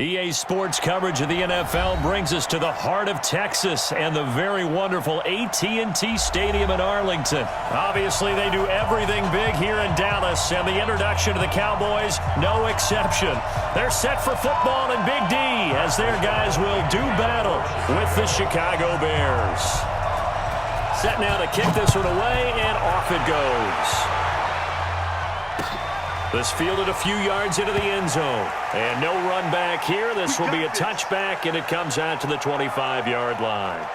EA Sports coverage of the NFL brings us to the heart of Texas and the very wonderful AT&T Stadium in Arlington. Obviously, they do everything big here in Dallas, and the introduction to the Cowboys, no exception. They're set for football in Big D as their guys will do battle with the Chicago Bears. Set now to kick this one away, and off it goes. This fielded a few yards into the end zone. And no run back here. This will be a touchback, and it comes out to the 25-yard line.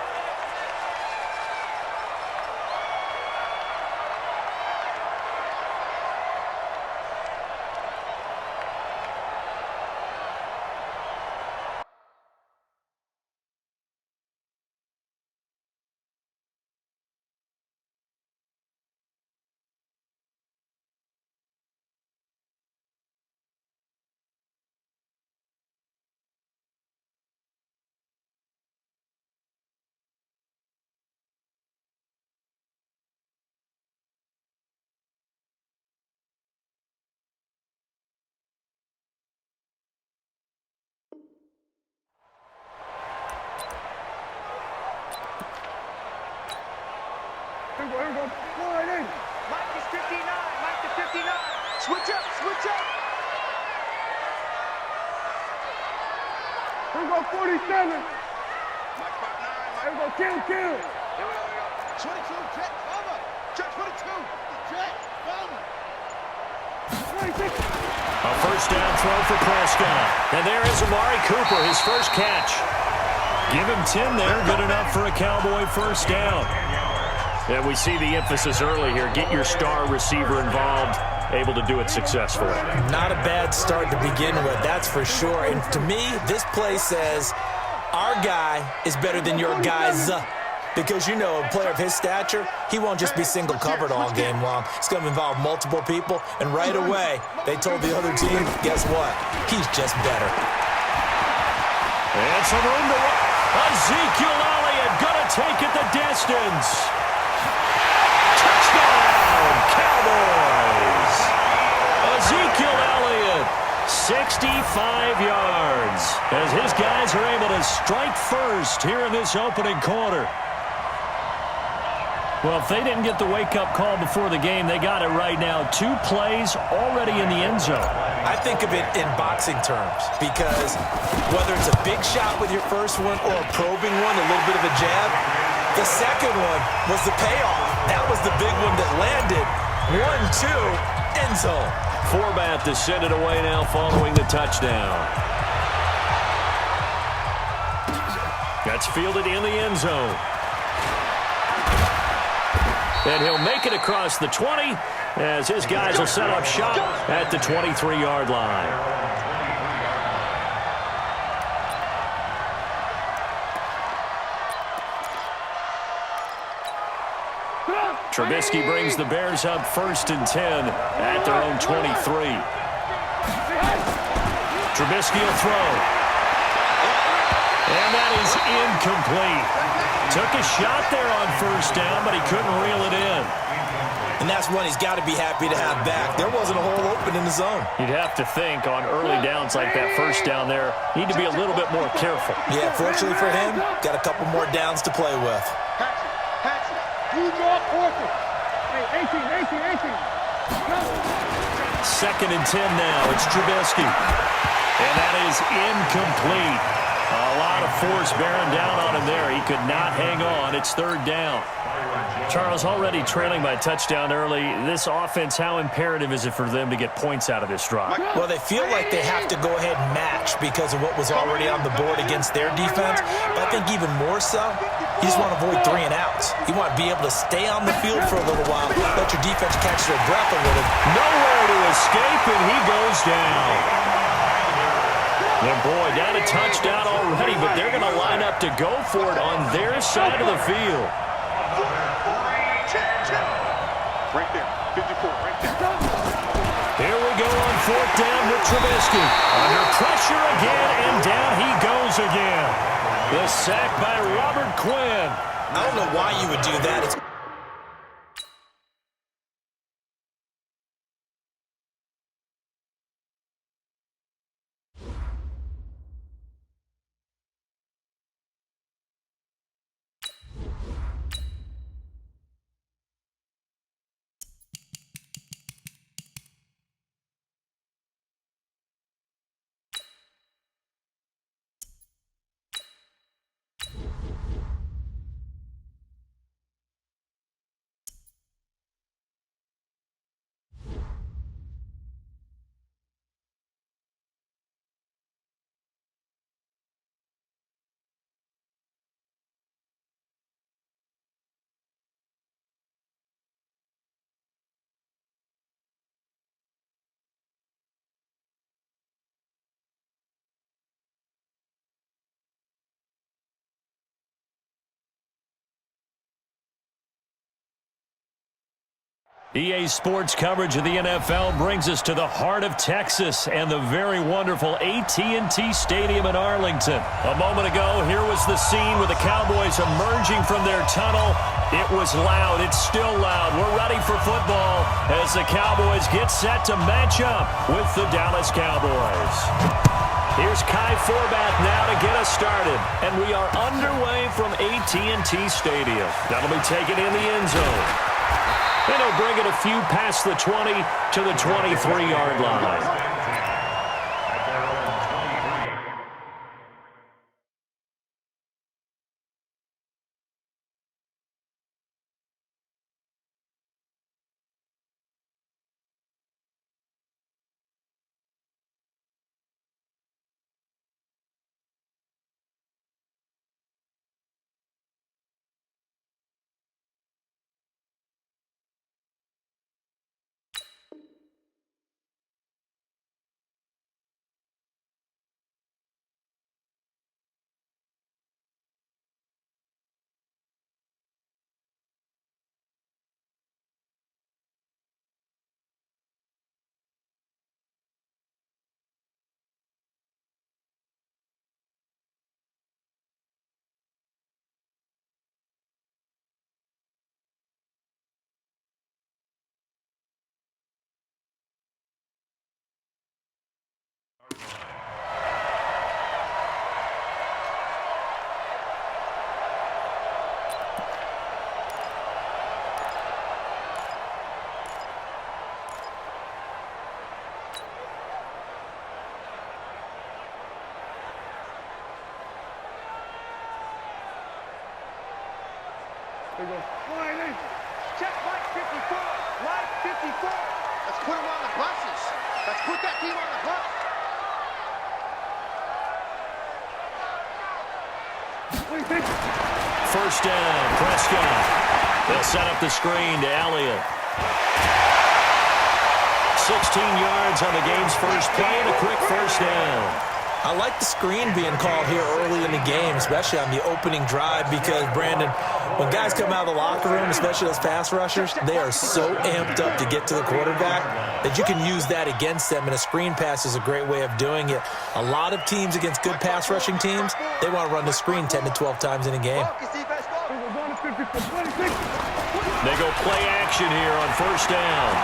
Here we go. Go right in. Mike is 59. Mike to 59. Switch up. Switch up. Here we go. 47. Mike 59. Here we go. Kill. Here we go. 22. Jet. Over. Jet 22. Jet. Over. 26. A first down throw for Prescott. And there is Amari Cooper, his first catch. Give him 10 there. Good enough for a Cowboy first down. And we see the emphasis early here. Get your star receiver involved, able to do it successfully. Not a bad start to begin with, that's for sure. And to me, this play says our guy is better than your guys. Because, you know, a player of his stature, he won't just be single covered all game long. It's going to involve multiple people. And right away, they told the other team, guess what? He's just better. And some room to run. Ezekiel Elliott going to take it the distance. Touchdown, Cowboys! Ezekiel Elliott, 65 yards, as his guys are able to strike first here in this opening quarter. Well, if they didn't get the wake-up call before the game, they got it right now. 2 plays already in the end zone. I think of it in boxing terms because whether it's a big shot with your first one or a probing one, a little bit of a jab, the second one was the payoff. That was the big one that landed. 1-2, end zone. Forbat to send it away now following the touchdown. That's fielded in the end zone. And he'll make it across the 20 as his guys will set up shop at the 23-yard line. Trubisky brings the Bears up 1st and 10 at their own 23. Trubisky will throw. And that is incomplete. Took a shot there on first down, but he couldn't reel it in. And that's one he's got to be happy to have back. There wasn't a hole open in the zone. You'd have to think on early downs like that first down there, need to be a little bit more careful. Yeah, fortunately for him, got a couple more downs to play with. You draw quarter. Hey, 18. 2nd and 10 now. It's Trubisky. And that is incomplete. A lot of force bearing down on him there. He could not hang on. It's 3rd down. Charles, already trailing by touchdown early. This offense, how imperative is it for them to get points out of this drive? Well, they feel like they have to go ahead and match because of what was already on the board against their defense. But I think even more so, you just want to avoid 3 and outs. You want to be able to stay on the field for a little while, let your defense catch their breath a little. Nowhere to escape, and he goes down. And boy, down a touchdown already, but they're going to line up to go for it on their side of the field. Right there. 54. Right there. Here we go on 4th down with Trubisky. Under pressure again, and down he goes again. The sack by Robert Quinn. I don't know why you would do that. It's EA Sports coverage of the NFL brings us to the heart of Texas and the very wonderful AT&T Stadium in Arlington. A moment ago, here was the scene with the Cowboys emerging from their tunnel. It was loud. It's still loud. We're ready for football as the Cowboys get set to match up with the Dallas Cowboys. Here's Kai Forbath now to get us started. And we are underway from AT&T Stadium. That'll be taken in the end zone. And he'll bring it a few past the 20 to the 23-yard line. There you go. Line 8. Check Mike 54. Mike 54. Let's put him on the buses. Let's put that team on the bus. What do you think? First down, Prescott. They'll set up the screen to Elliott. 16 yards on the game's first play and a quick first down. I like the screen being called here early in the game, especially on the opening drive, because, Brandon, when guys come out of the locker room, especially those pass rushers, they are so amped up to get to the quarterback that you can use that against them, and a screen pass is a great way of doing it. A lot of teams against good pass rushing teams, they want to run the screen 10 to 12 times in a game. They go play action here on first down.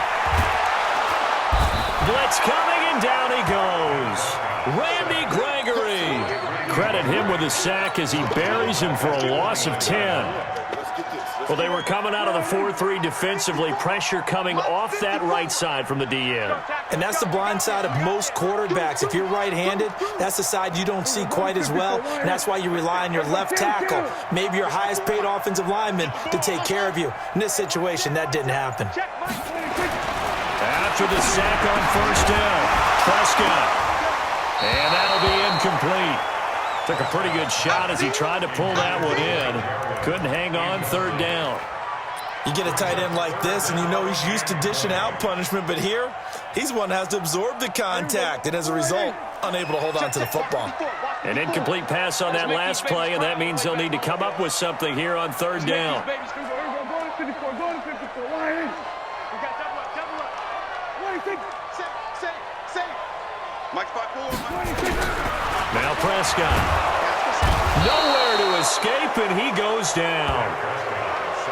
Blitz coming, and down he goes. Randy Gregory. Credit him with a sack as he buries him for a loss of 10. Well, they were coming out of the 4-3 defensively. Pressure coming off that right side from the DN. And that's the blind side of most quarterbacks. If you're right-handed, that's the side you don't see quite as well. And that's why you rely on your left tackle, maybe your highest-paid offensive lineman, to take care of you. In this situation, that didn't happen. After the sack on first down, Prescott. And that'll be incomplete. Took a pretty good shot as he tried to pull that one in. Couldn't hang on, third down. You get a tight end like this, and you know he's used to dishing out punishment, but here, he's one that has to absorb the contact, and as a result, unable to hold on to the football. An incomplete pass on that last play, and that means they'll need to come up with something here on third down. Go to 54. Go to 54. Line 8. We got double up, double up. What do you think? Say. Mike 54. Now Prescott. Nowhere to escape, and he goes down.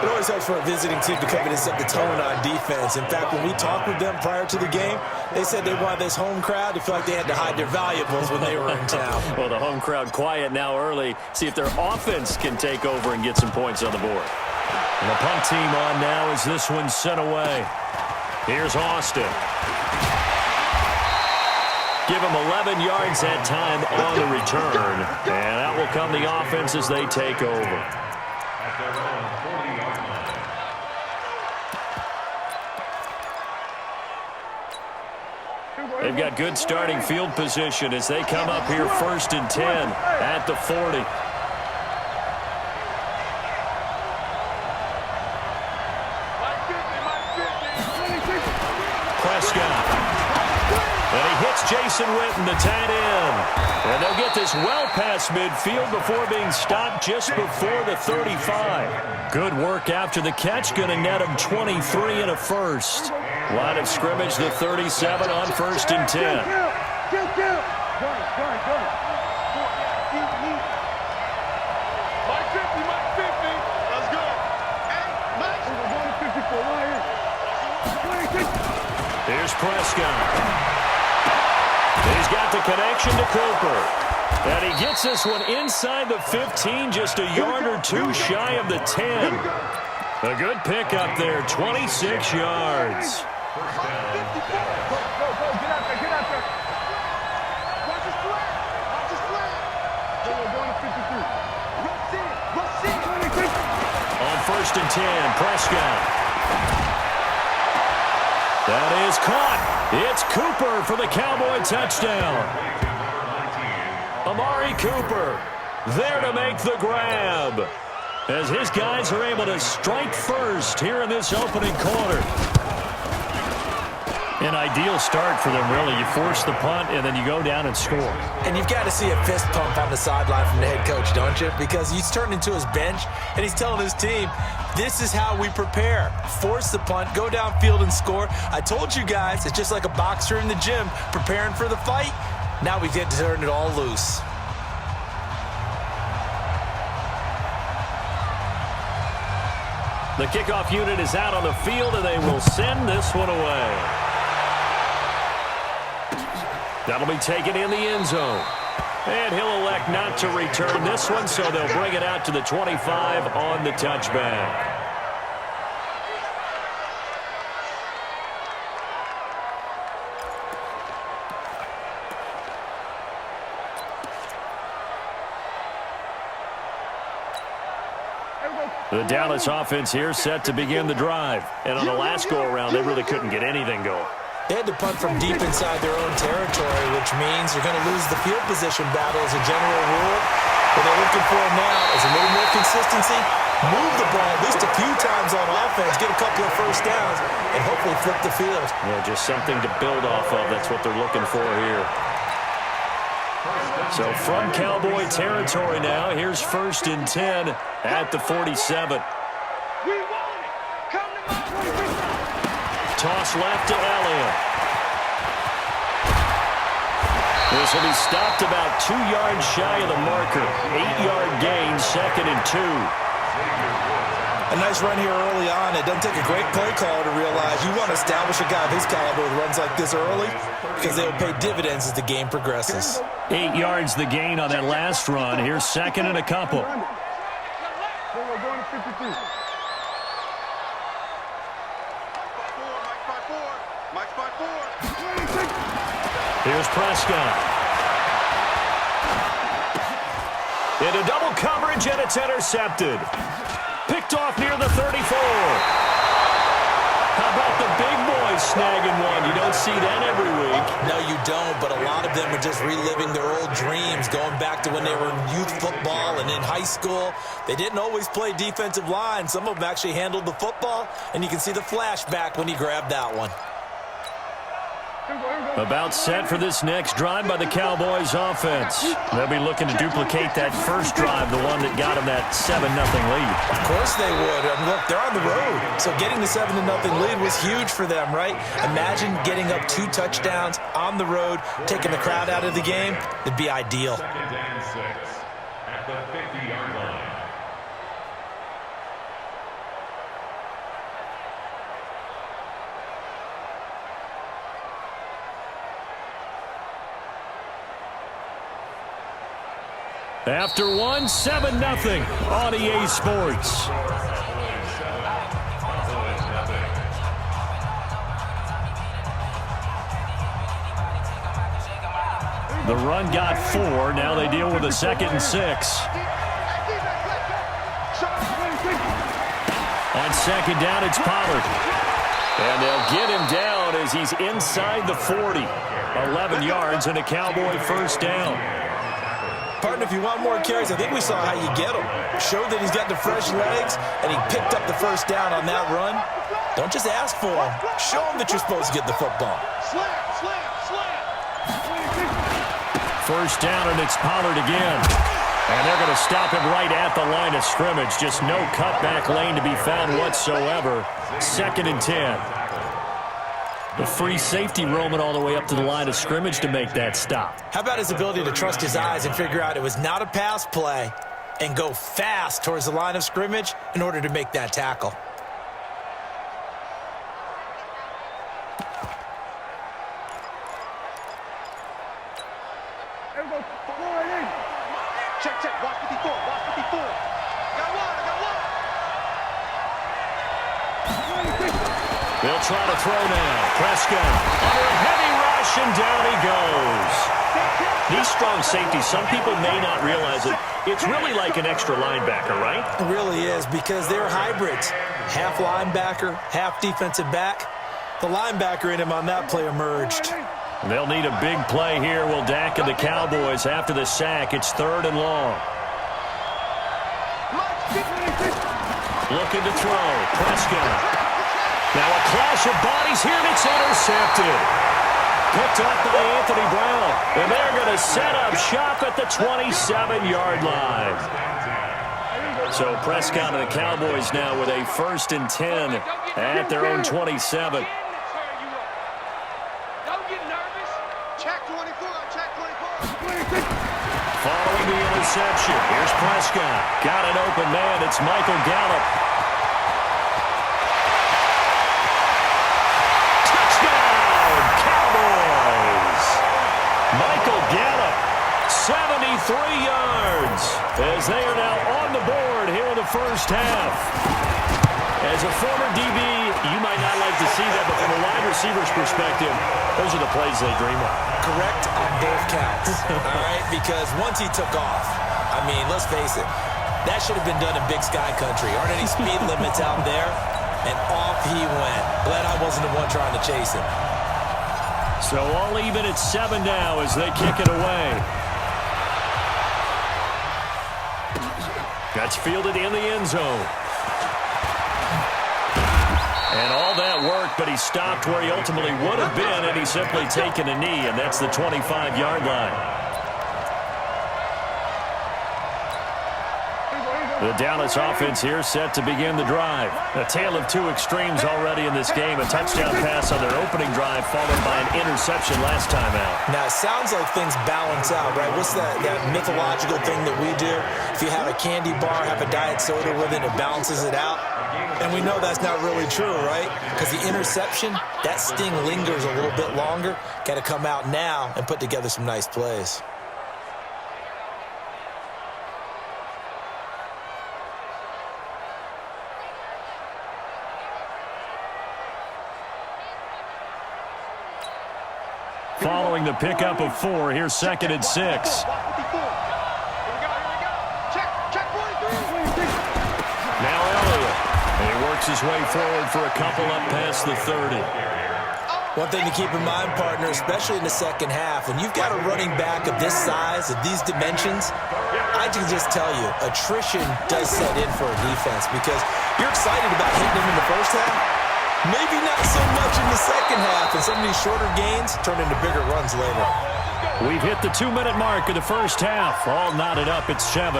It always helps for a visiting team to come in and set the tone on defense. In fact, when we talked with them prior to the game, they said they wanted this home crowd to feel like they had to hide their valuables when they were in town. Well, the home crowd quiet now early. See if their offense can take over and get some points on the board. And the punt team on now as this one's sent away. Here's Austin. Give him 11 yards that time on the return. And out will come the offense as they take over. They've got good starting field position as they come up here 1st and 10 at the 40. Prescott. And he hits J.C. Jason Witten, the tight end. And they'll get this well past midfield before being stopped just before the 35. Good work after the catch. Going to net him 23 and a first. Line of scrimmage, the 37 on 1st and 10. Kill. Go. Mike 50, Mike 50. Let's go. Hey, Mike. We're going to 54. Here's Prescott. He's got the connection to Cooper. And he gets this one inside the 15, just a yard or two shy of the 10. A good pickup there, 26 yards. Go. Get out there. Watch his flag. We're going to 53. Rush it. On 1st and 10, Prescott. That is caught. It's Cooper for the Cowboy touchdown. Amari Cooper there to make the grab as his guys are able to strike first here in this opening quarter. An ideal start for them, really. You force the punt, and then you go down and score. And you've got to see a fist pump on the sideline from the head coach, don't you? Because he's turned into his bench, and he's telling his team, this is how we prepare. Force the punt, go downfield and score. I told you guys, it's just like a boxer in the gym preparing for the fight. Now we get to turn it all loose. The kickoff unit is out on the field, and they will send this one away. That'll be taken in the end zone. And he'll elect not to return this one, so they'll bring it out to the 25 on the touchback. The Dallas offense here set to begin the drive. And on the last go-around, they really couldn't get anything going. They had to punt from deep inside their own territory, which means you're going to lose the field position battle as a general rule. What they're looking for now is a little more consistency, move the ball at least a few times on offense, get a couple of first downs, and hopefully flip the field. Yeah, just something to build off of. That's what they're looking for here. So from Cowboy territory now, here's 1st and 10 at the 47. We want it. Come to my Toss left to Elliott. This will be stopped about 2 yards shy of the marker. 8-yard gain, 2nd and 2. A nice run here early on. It doesn't take a great play caller to realize you want to establish a guy of his caliber with runs like this early because they will pay dividends as the game progresses. 8 yards the gain on that last run. Here's 2nd and a couple. We're going to 53. Mike's by 4. Here's Prescott. Into double coverage, and it's intercepted. Picked off near the 34. How about the big boys snagging one? You don't see that every week. No, you don't, but a lot of them are just reliving their old dreams, going back to when they were in youth football and in high school. They didn't always play defensive line. Some of them actually handled the football, and you can see the flashback when he grabbed that one. About set for this next drive by the Cowboys offense. They'll be looking to duplicate that first drive, the one that got them that 7-0 lead. Of course they would. I mean, look, they're on the road. So getting the 7-0 lead was huge for them, right? Imagine getting up 2 touchdowns on the road, taking the crowd out of the game. It'd be ideal. 2nd and 6 at the 50-yard line. After one, 7-0 on EA Sports. The run got 4. Now they deal with a 2nd and 6. On 2nd down, it's Pollard. And they'll get him down as he's inside the 40. 11 yards and a Cowboy first down. Partner, if you want more carries, I think we saw how you get him. Show that he's got the fresh legs, and he picked up the first down on that run. Don't just ask for him. Show him that you're supposed to get the football. Slam. First down, and it's Pollard again. And they're going to stop him right at the line of scrimmage. Just no cutback lane to be found whatsoever. 2nd and 10. The free safety roaming all the way up to the line of scrimmage to make that stop. How about his ability to trust his eyes and figure out it was not a pass play and go fast towards the line of scrimmage in order to make that tackle. Check, check. Watch 54. Watch 54. I got one. They'll try to throw now. Prescott under a heavy rush, and down he goes. These strong safeties, some people may not realize it. It's really like an extra linebacker, right? It really is, because they're hybrids. Half linebacker, half defensive back. The linebacker in him on that play emerged. They'll need a big play here. Will Dak and the Cowboys after the sack. It's 3rd and long. Looking to throw. Prescott. Now a clash of bodies here, and it's intercepted. Picked up by Anthony Brown. And they're going to set up shop at the 27-yard line. So Prescott and the Cowboys now with a 1st and 10 at their own 27. Following the interception, here's Prescott. Got an open man. It's Michael Gallup. Touchdown, Cowboys! Michael Gallup, 73 yards, as they are now on the board here in the first half. As a former DB, you might not like to see that, but from a wide receiver's perspective, those are the plays they dream of. Correct on both counts, all right? Because once he took off, I mean, let's face it, that should have been done in Big Sky Country. Aren't any speed limits out there? And off he went. Glad I wasn't the one trying to chase him. So all even at 7 now as they kick it away. That's fielded in the end zone. And all that worked, but he stopped where he ultimately would have been, and he's simply taken a knee, and that's the 25-yard line. The Dallas offense here set to begin the drive. A tale of two extremes already in this game. A touchdown pass on their opening drive, followed by an interception last time out. Now, it sounds like things balance out, right? What's that mythological thing that we do? If you have a candy bar, have a diet soda with it, it balances it out. And we know that's not really true, right? Because the interception, that sting lingers a little bit longer. Got to come out now and put together some nice plays. Following the pickup of 4, here's 2nd and 6. Here we go. Check 43. Now Elliott. And he works his way forward for a couple up past the 30. One thing to keep in mind, partner, especially in the second half, when you've got a running back of this size, of these dimensions, I can just tell you, attrition does set in for a defense because you're excited about hitting him in the first half. Maybe not so much in the second half, and some of these shorter gains turn into bigger runs later. We've hit the 2-minute mark of the first half. All knotted up at 7.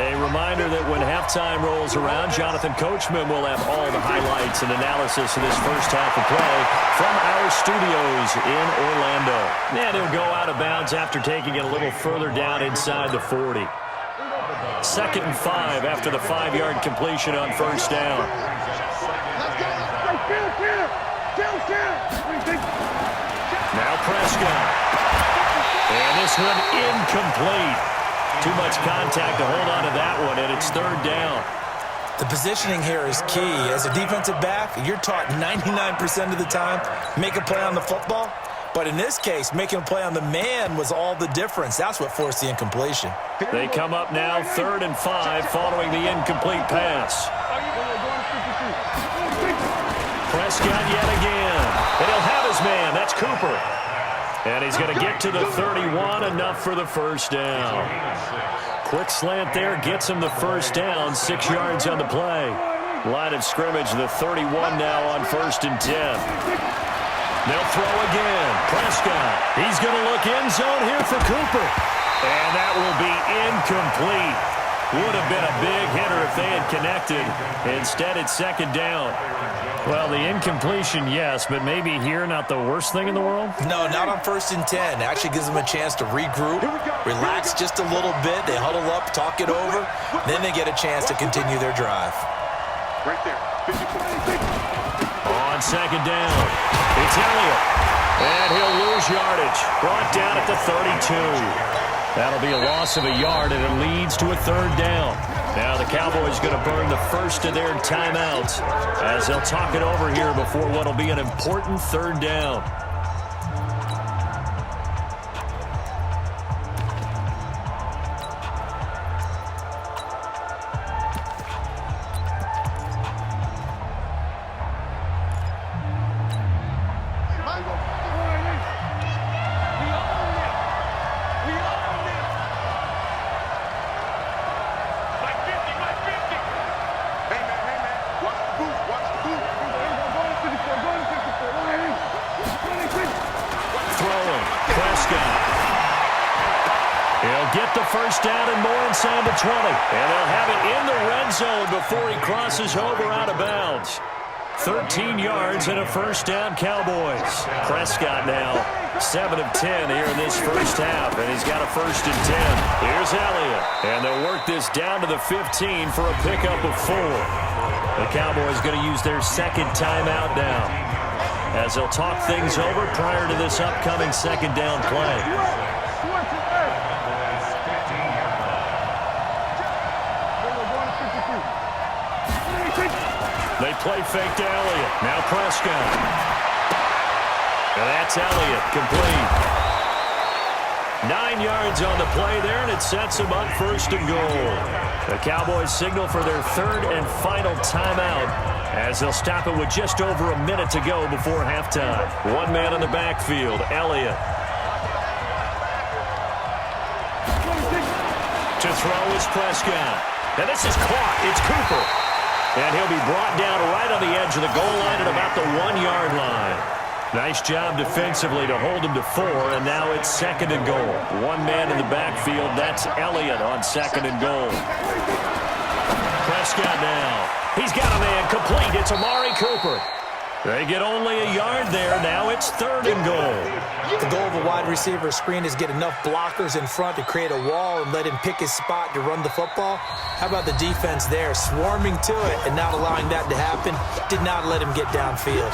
A reminder that when halftime rolls around, Jonathan Coachman will have all the highlights and analysis of this first half of play from our studios in Orlando. And he'll go out of bounds after taking it a little further down inside the 40. 2nd and 5 after the 5-yard completion on first down. Now Prescott. And this one incomplete. Too much contact to hold on to that one, and it's 3rd down. The positioning here is key. As a defensive back, you're taught 99% of the time, make a play on the football. But in this case, making a play on the man was all the difference. That's what forced the incompletion. They come up now 3rd and 5 following the incomplete pass. Prescott yet again. And he'll have his man. That's Cooper. And he's going to get to the 31, enough for the first down. Quick slant there, gets him the first down, 6 yards on the play. Line of scrimmage, the 31 now on 1st and 10. They'll throw again. Prescott. He's going to look end zone here for Cooper. And that will be incomplete. Would have been a big hitter if they had connected. Instead, it's second down. Well, the incompletion, yes, but maybe here not the worst thing in the world? No, not on 1st and 10. Actually gives them a chance to regroup, relax just a little bit. They huddle up, talk it over. Then they get a chance to continue their drive. Right there. On second down, it's Elliott. And he'll lose yardage. Brought down at the 32. That'll be a loss of a yard, and it leads to a third down. Now the Cowboys going to burn the first of their timeouts as they'll talk it over here before what will be an important third down. First down and more inside the 20. And they'll have it in the red zone before he crosses over out of bounds. 13 yards and a first down, Cowboys. Prescott now 7 of 10 here in this first half, and he's got a 1st and 10. Here's Elliott, and they'll work this down to the 15 for a pickup of 4. The Cowboys going to use their second timeout now as they'll talk things over prior to this upcoming second down play. They play fake to Elliott. Now Prescott. And that's Elliott, complete. 9 yards on the play there, and it sets them up 1st and goal. The Cowboys signal for their third and final timeout as they'll stop it with just over a minute to go before halftime. One man in the backfield, Elliott. To throw is Prescott. And this is caught. It's Cooper. And he'll be brought down right on the edge of the goal line at about the 1-yard line. Nice job defensively to hold him to 4, and now it's 2nd and goal. One man in the backfield, that's Elliott on 2nd and goal. Prescott now. He's got a man complete. It's Amari Cooper. They get only a yard there. Now it's 3rd and goal. The goal of a wide receiver screen is get enough blockers in front to create a wall and let him pick his spot to run the football. How about the defense there, swarming to it and not allowing that to happen? Did not let him get downfield.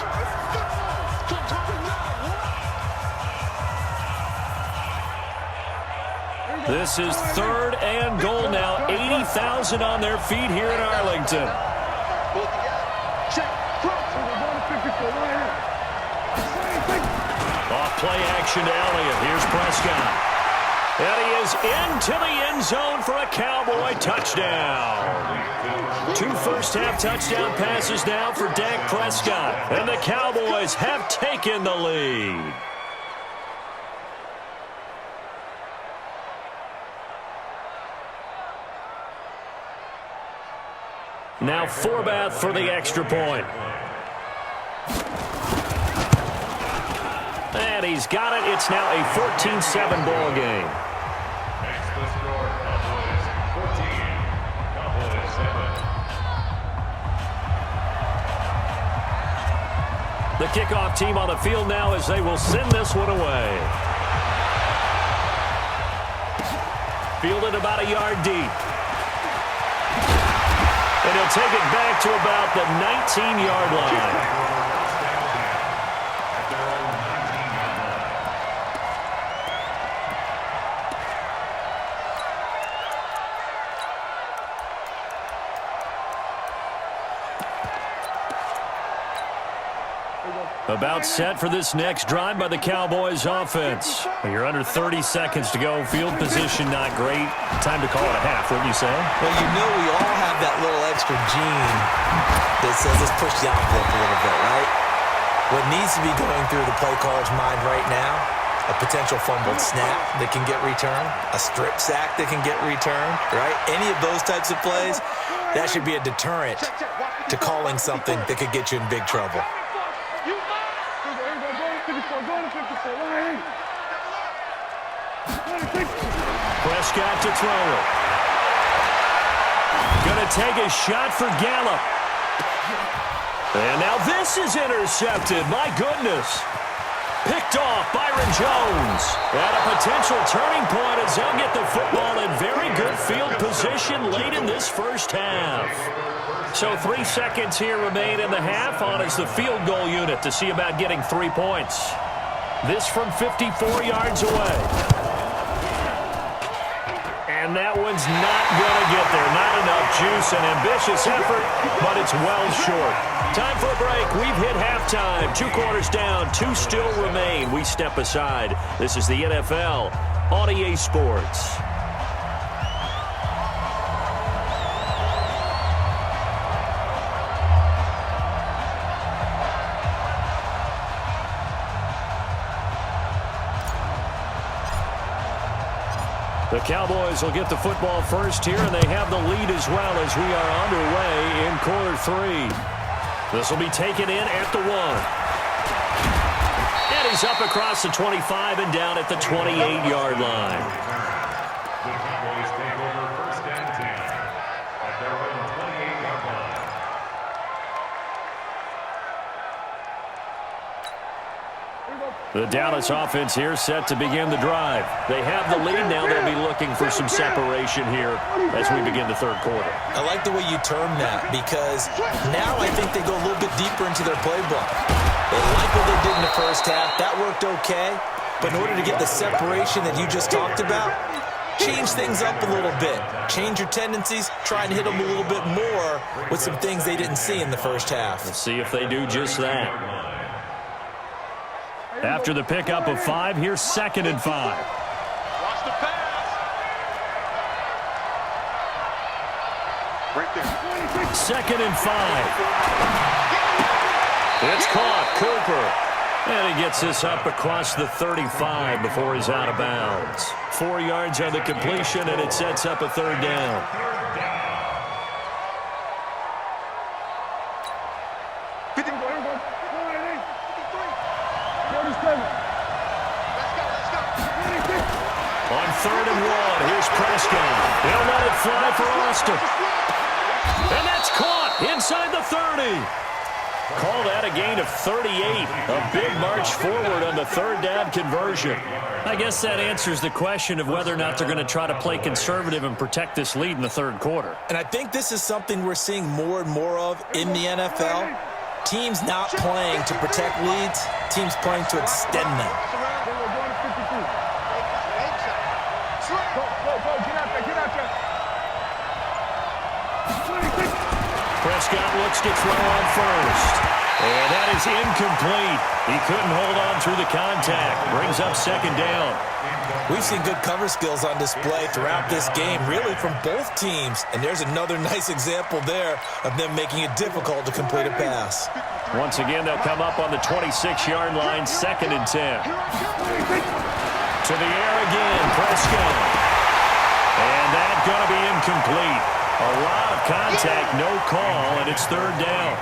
This is 3rd and goal now. 80,000 on their feet here in Arlington. Off play action to Elliott. Here's Prescott. And he is into the end zone for a Cowboy touchdown. 2 first-half touchdown passes now for Dak Prescott. And the Cowboys have taken the lead. Now Forbath for the extra point. And he's got it. It's now a 14-7 ball game. Next the score, Cowboys 14, Cowboys 7. The kickoff team on the field now as they will send this one away. Fielded about a yard deep. And he'll take it back to about the 19-yard line. About set for this next drive by the Cowboys offense. You're under 30 seconds to go. Field position not great. Time to call it a half, wouldn't you say? Well, you know we all have that little extra gene that says let's push the envelope a little bit, right? What needs to be going through the play caller's mind right now, a potential fumbled snap that can get returned, a strip sack that can get returned, right? Any of those types of plays, that should be a deterrent to calling something that could get you in big trouble. Prescott to throw it. Gonna take a shot for Gallup. And now this is intercepted. My goodness. Picked off Byron Jones. At a potential turning point as they'll get the football in very good field position late in this first half. So 3 seconds here remain in the half on as the field goal unit to see about getting 3 points. This from 54 yards away. And that one's not going to get there. Not enough juice, an ambitious effort, but it's well short. Time for a break. We've hit halftime. 2 quarters down, 2 still remain. We step aside. This is the NFL on EA Sports. The Cowboys will get the football first here, and they have the lead as well as we are underway in quarter 3. This will be taken in at the 1. And he's up across the 25 and down at the 28-yard line. The Cowboys take over first and 10 at their own 28-yard line. The Dallas offense here set to begin the drive. They have the lead now. They'll be looking for some separation here as we begin the third quarter. I like the way you term that because now I think they go a little bit deeper into their playbook. They like what they did in the first half. That worked okay. But in order to get the separation that you just talked about, change things up a little bit. Change your tendencies. Try and hit them a little bit more with some things they didn't see in the first half. Let's see if they do just that. After the pickup of 5, here's 2nd and 5. Watch the pass. Right there. 2nd and 5. It's caught. Cooper. And he gets this up across the 35 before he's out of bounds. 4 yards on the completion, and it sets up a 3rd down. On 3rd and 1, here's Prescott. He'll let it fly for Austin. And that's caught inside the 30. Call that a gain of 38. A big march forward on the 3rd down conversion. I guess that answers the question of whether or not they're going to try to play conservative and protect this lead in the 3rd quarter. And I think this is something we're seeing more and more of in the NFL. Teams not playing to protect leads, teams playing to extend them. Prescott looks to throw on first. And that is incomplete. He couldn't hold on through the contact. Brings up 2nd down. We've seen good cover skills on display throughout this game, really from both teams. And there's another nice example there of them making it difficult to complete a pass. Once again, they'll come up on the 26-yard line, 2nd and 10. To the air again, Prescott. And that's going to be incomplete. A lot of contact, no call, and it's 3rd down.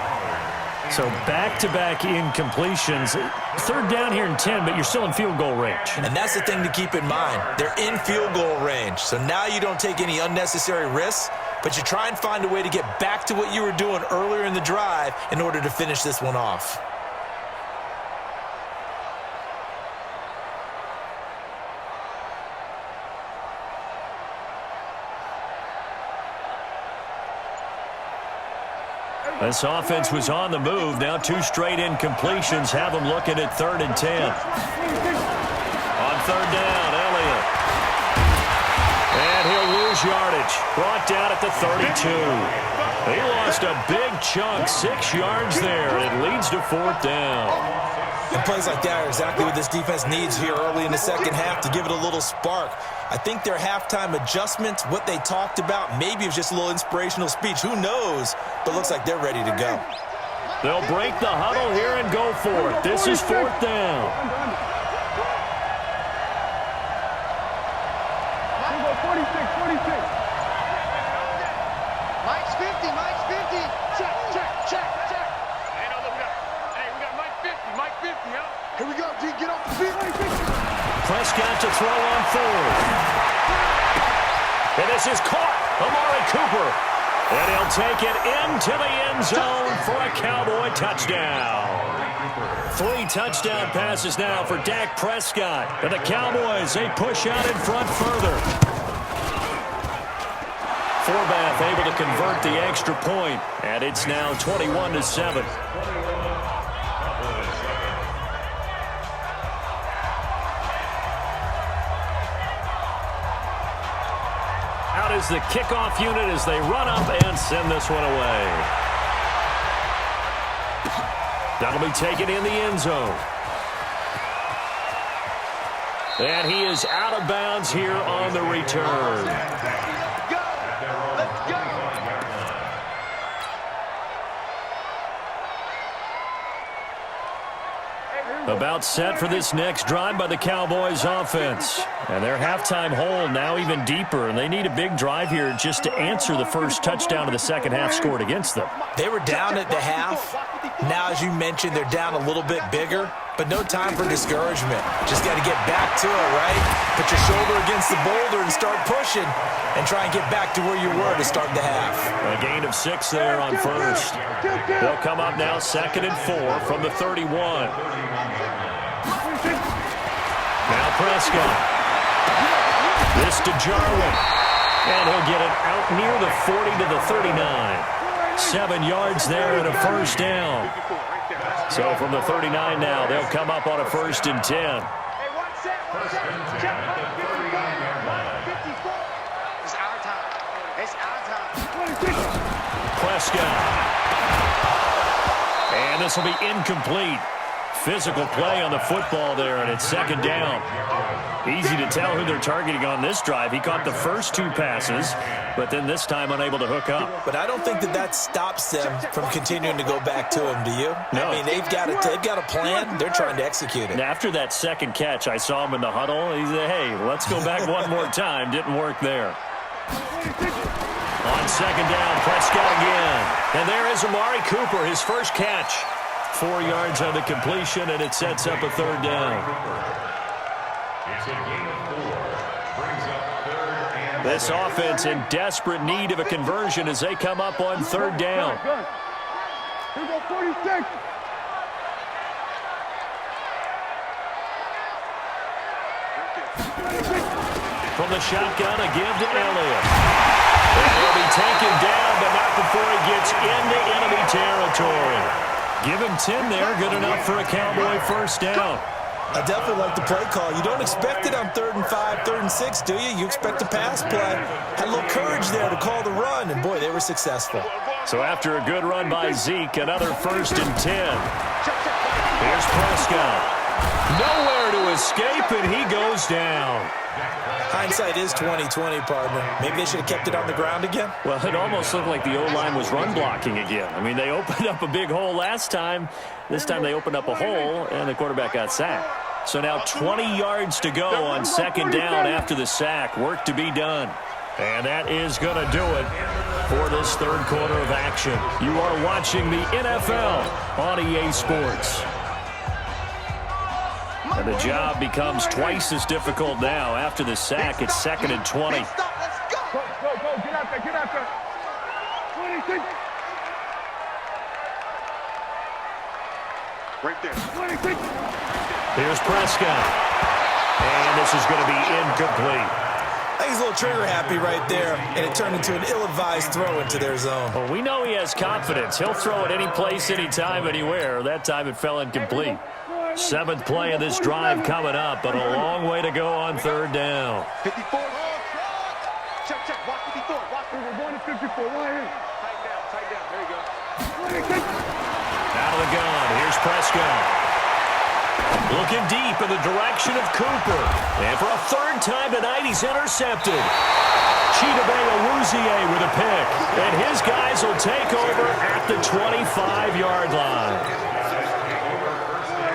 So back-to-back incompletions. 3rd down here in 10, but you're still in field goal range. And that's the thing to keep in mind. They're in field goal range. So now you don't take any unnecessary risks, but you try and find a way to get back to what you were doing earlier in the drive in order to finish this one off. This offense was on the move. Now 2 straight incompletions have them looking at 3rd and 10. On 3rd down, Elliott. And he'll lose yardage. Brought down at the 32. He lost a big chunk, 6 yards there. It leads to 4th down. And plays like that are exactly what this defense needs here early in the second half to give it a little spark. I think their halftime adjustments, what they talked about, maybe it was just a little inspirational speech. Who knows? But it looks like they're ready to go. They'll break the huddle here and go for it. This is 4th down. Mike's 50, Mike's 50. Check, check, check, check. Hey, we got Mike 50, huh? Here we go, G, get off the field. Prescott to throw on fourth. And this is caught. Amari Cooper. And he'll take it into the end zone for a Cowboy touchdown. 3 touchdown passes now for Dak Prescott. And the Cowboys, they push out in front further. Forbath able to convert the extra point, and it's now 21-7. Out is the kickoff unit as they run up and send this one away. That'll be taken in the end zone. And he is out of bounds here on the return. About set for this next drive by the Cowboys offense. And their halftime hole now even deeper, and they need a big drive here just to answer the first touchdown of the second half scored against them. They were down at the half. Now, as you mentioned, they're down a little bit bigger, but no time for discouragement. Just got to get back to it, right? Put your shoulder against the boulder and start pushing and try and get back to where you were to start the half. A gain of 6 there on first. They'll come up now 2nd and 4 from the 31. Now Prescott. This to Jarwin. And he'll get it out near the 40 to the 39. 7 yards there and a first down. So from the 39 now, they'll come up on a 1st and 10. Prescott. And this will be incomplete. Physical play on the football there, and it's 2nd down. Easy to tell who they're targeting on this drive. He caught the first 2 passes, but then this time unable to hook up. But I don't think that stops them from continuing to go back to him, do you? No. I mean, they've got a plan. They're trying to execute it. And after that second catch, I saw him in the huddle. He said, hey, let's go back one more time. Didn't work there. On 2nd down, Prescott again. And there is Amari Cooper, his first catch. 4 yards on the completion, and it sets up a 3rd down. It's a gain of 4. Brings up 3rd and This offense in desperate need of a conversion as they come up on 3rd down. Here we go, 46. From the shotgun, a give to Elliott. And he'll be taken down, but not before he gets into enemy territory. Give him 10 there, good enough for a Cowboy first down. I definitely like the play call. You don't expect it on 3rd and 5, 3rd and 6, do you? You expect a pass play. Had a little courage there to call the run, and boy, they were successful. So after a good run by Zeke, another 1st and 10. Here's Prescott. Nowhere to escape, and he goes down. Hindsight is 20/20, partner. Maybe they should have kept it on the ground again. Well, it almost looked like the O-line was run blocking again. I mean, they opened up a big hole last time. This time they opened up a hole, and the quarterback got sacked. So now 20 yards to go on 2nd down after the sack. Work to be done. And that is going to do it for this 3rd quarter of action. You are watching the NFL on EA Sports. And the job becomes twice as difficult now. After the sack, it's 2nd and 20. Go, get out there. 26. Right there. 26. Here's Prescott. And this is going to be incomplete. I think he's a little trigger happy right there, and it turned into an ill-advised throw into their zone. Well, we know he has confidence. He'll throw it any place, anytime, anywhere. That time it fell incomplete. 7th play of this drive coming up, but a long way to go on 3rd down. 54. Check. Watch 54. Watch. We're going to 54. Right here. Tight down. There you go. 26. Out of the gun. Here's Prescott. Looking deep in the direction of Cooper. And for a 3rd time tonight, he's intercepted. Chidobe Awuzie with a pick. And his guys will take over at the 25-yard line.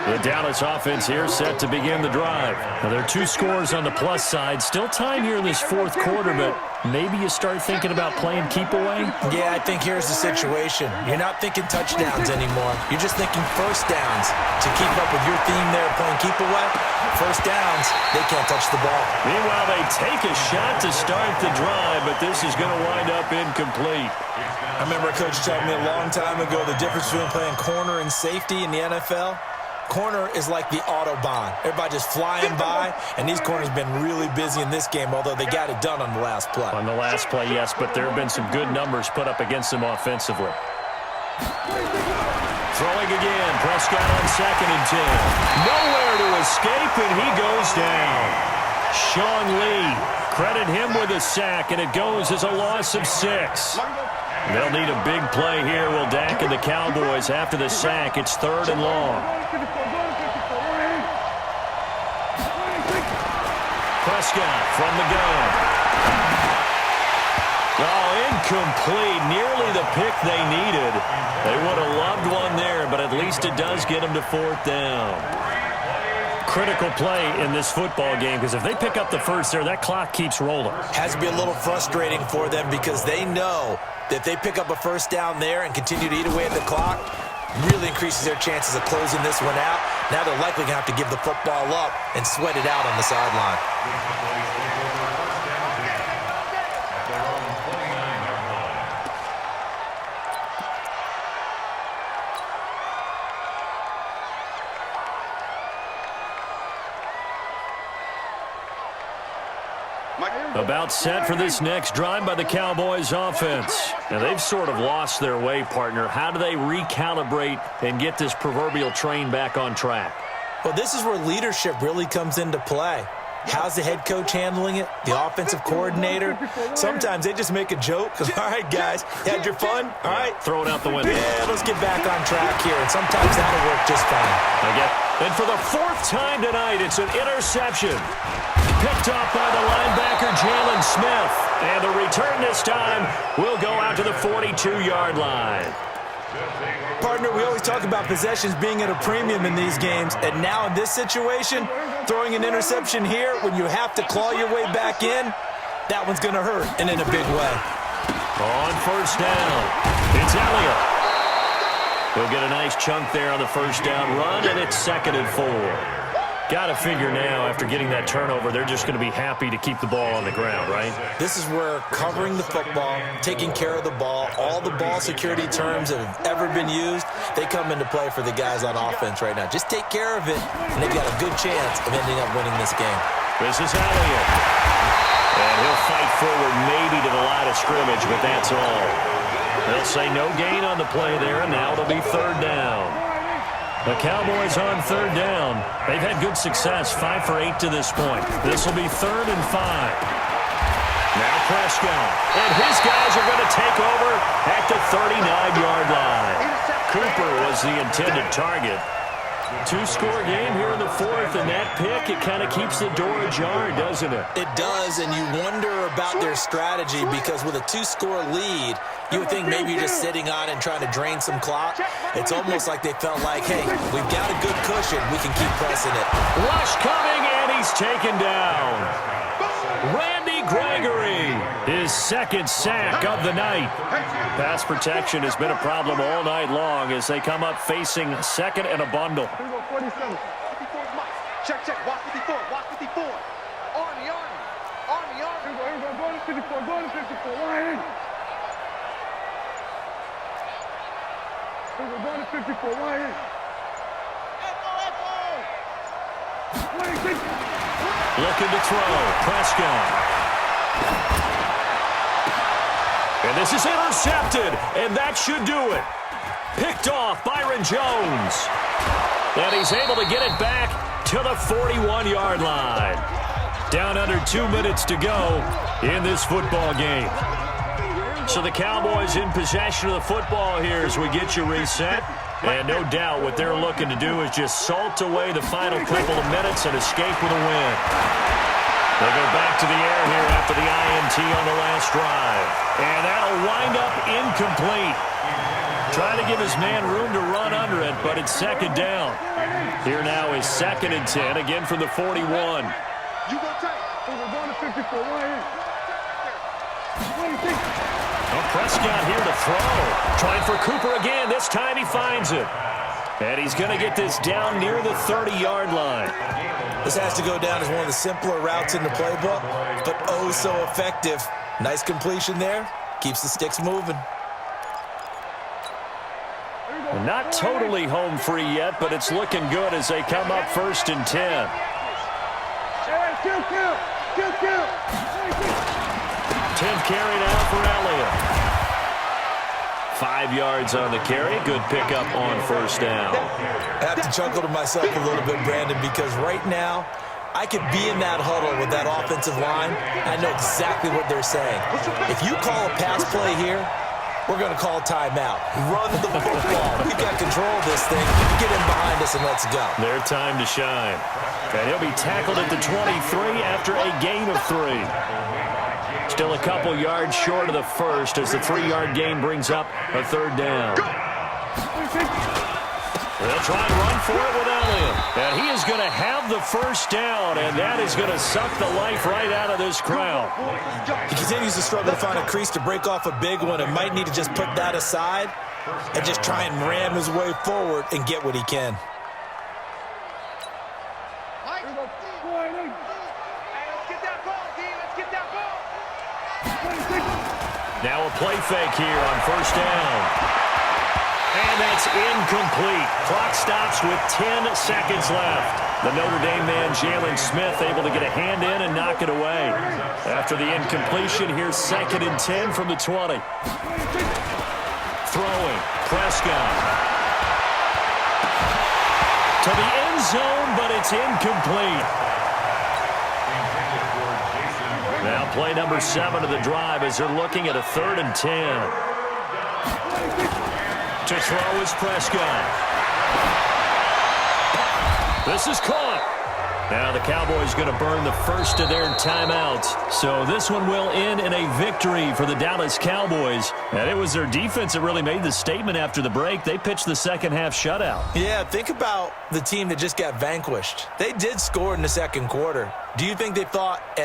The Dallas offense here set to begin the drive. Now, there are 2 scores on the plus side. Still time here in this fourth quarter, but maybe you start thinking about playing keep away? Yeah, I think here's the situation. You're not thinking touchdowns anymore. You're just thinking first downs. To keep up with your theme there playing keep away, first downs, they can't touch the ball. Meanwhile, they take a shot to start the drive, but this is going to wind up incomplete. I remember a coach telling me a long time ago the difference between playing corner and safety in the NFL. Corner is like the Autobahn. Everybody just flying by, and these corners have been really busy in this game, although they got it done on the last play. On the last play, yes, but there have been some good numbers put up against them offensively. Throwing again, Prescott on 2nd and 10. Nowhere to escape, and he goes down. Sean Lee, credit him with a sack, and it goes as a loss of 6. They'll need a big play here. Will Dak and the Cowboys after the sack. It's 3rd and long. Prescott from the gun. Oh, incomplete. Nearly the pick they needed. They would have loved one there, but at least it does get them to 4th down. Critical play in this football game, because if they pick up the first there, that clock keeps rolling. Has to be a little frustrating for them because they know that if they pick up a first down there and continue to eat away at the clock, really increases their chances of closing this one out. Now they're likely going to have to give the football up and sweat it out on the sideline. About set for this next drive by the Cowboys offense. Now, they've sort of lost their way, partner. How do they recalibrate and get this proverbial train back on track? Well, this is where leadership really comes into play. How's the head coach handling it? The offensive coordinator? Sometimes they just make a joke. All right, guys, had your fun? All right. Throw it out the window. Yeah, let's get back on track here. And sometimes that'll work just fine. And for the 4th time tonight, it's an interception. Picked off by the linebacker, Jalen Smith. And the return this time will go out to the 42-yard line. Partner, we always talk about possessions being at a premium in these games. And now in this situation, throwing an interception here when you have to claw your way back in, that one's going to hurt, and in a big way. On 1st down, it's Elliott. He'll get a nice chunk there on the 1st down run, and it's 2nd and 4. Got to figure now, after getting that turnover, they're just going to be happy to keep the ball on the ground, right? This is where covering the football, taking care of the ball, all the ball security terms that have ever been used, they come into play for the guys on offense right now. Just take care of it, and they've got a good chance of ending up winning this game. This is Elliott. And he'll fight forward maybe to the line of scrimmage, but that's all. They'll say no gain on the play there, and now it'll be 3rd down. The Cowboys on 3rd down. They've had good success, 5 for 8 to this point. This will be 3rd and 5. Now Prescott. And his guys are going to take over at the 39-yard line. Cooper was the intended target. 2-score game here in the 4th, and that pick, it kind of keeps the door ajar, doesn't it? It does, and you wonder about their strategy because with a 2-score lead, you would think maybe you're just sitting on and trying to drain some clock. It's almost like they felt like, hey, we've got a good cushion. We can keep pressing it. Rush coming, and he's taken down. Randy Gregory, his 2nd sack of the night. Pass protection has been a problem all night long as they come up facing 2nd and a bundle. Here we go, 47. Check, watch 54, watch 54. Army. Here we go, go to 54, go to 54, line in. Here we go to 54, line in. Looking to throw, Prescott. And this is intercepted, and that should do it. Picked off Byron Jones. And he's able to get it back to the 41-yard line. Down under 2 minutes to go in this football game. So the Cowboys in possession of the football here as we get you reset. And no doubt what they're looking to do is just salt away the final couple of minutes and escape with a win. They go back to the air here after the INT. on the last drive. And that'll wind up incomplete. Trying to give his man room to run under it, but it's second down. Here now is 2nd and 10, again from the 41. You go tight. We're going to 54. Well, Prescott here to throw. Trying for Cooper again. This time he finds it. And he's going to get this down near the 30-yard line. This has to go down as one of the simpler routes in the playbook, but oh so effective. Nice completion there. Keeps the sticks moving. Not totally home free yet, but it's looking good as they come up 1st and 10. Kill. 10th carry now for Elliott. 5 yards on the carry. Good pickup on 1st down. I have to chuckle to myself a little bit, Brandon, because right now I could be in that huddle with that offensive line. I know exactly what they're saying. If you call a pass play here, we're going to call timeout. Run the football. We've got control of this thing. Get in behind us and let's go. Their time to shine. And he'll be tackled at the 23 after a gain of 3. Still a couple yards short of the first as the 3-yard gain brings up a 3rd down. They'll try and run for it with Elliott. And he is going to have the 1st down, and that is going to suck the life right out of this crowd. He continues to struggle to find a crease to break off a big one and might need to just put that aside and just try and ram his way forward and get what he can. Now a play fake here on 1st down. And that's incomplete. Clock stops with 10 seconds left. The Notre Dame man, Jalen Smith, able to get a hand in and knock it away. After the incompletion, here's 2nd and 10 from the 20. Throwing, Prescott. To the end zone, but it's incomplete. Now play number 7 of the drive as they're looking at a 3rd and 10. To throw is Prescott. This is caught. Now the Cowboys going to burn the first of their timeouts. So this one will end in a victory for the Dallas Cowboys. And it was their defense that really made the statement after the break. They pitched the second half shutout. Yeah, think about the team that just got vanquished. They did score in the 2nd quarter. Do you think they thought at